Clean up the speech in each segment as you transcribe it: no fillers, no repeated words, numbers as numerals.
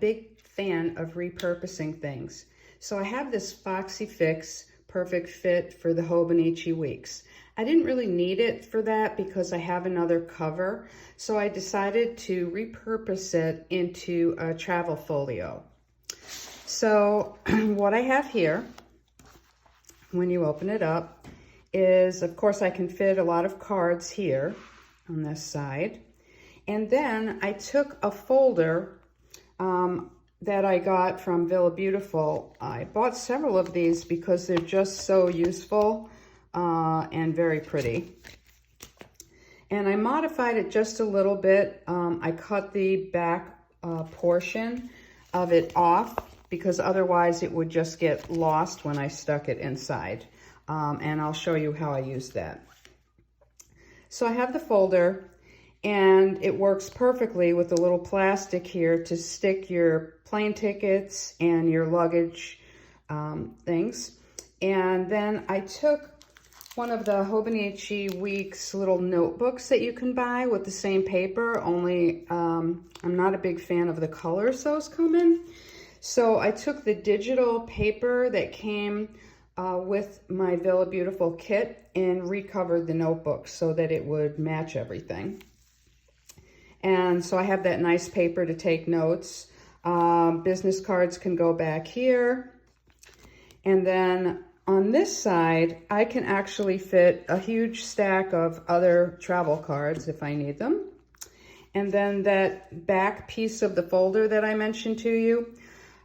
big fan of repurposing things. So I have this FoxyFix Perfect Fit for the Hobonichi weeks. I didn't really need it for that because I have another cover, so I decided to repurpose it into a travel folio. So what I have here, when you open it up, is, of course, I can fit a lot of cards here on this side. And then I took a folder that I got from Beautifful. I bought several of these because they're just so useful and very pretty. And I modified it just a little bit. I cut the back portion of it off because otherwise it would just get lost when I stuck it inside. And I'll show you how I use that. So I have the folder, and it works perfectly with the little plastic here to stick your plane tickets and your luggage things. And then I took one of the Hobonichi Weeks little notebooks that you can buy with the same paper, only I'm not a big fan of the colors those come in. So I took the digital paper that came with my Beautifful kit and recovered the notebook so that it would match everything. And so I have that nice paper to take notes. Business cards can go back here. And then on this side, I can actually fit a huge stack of other travel cards if I need them. And then that back piece of the folder that I mentioned to you,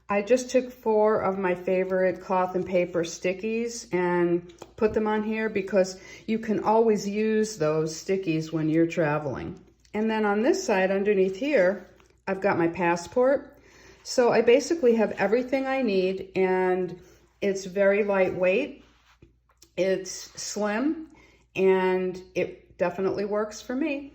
I just took 4 of my favorite cloth and paper stickies and put them on here because you can always use those stickies when you're traveling. And then on this side underneath here, I've got my passport. So I basically have everything I need, and it's very lightweight, it's slim, and it definitely works for me.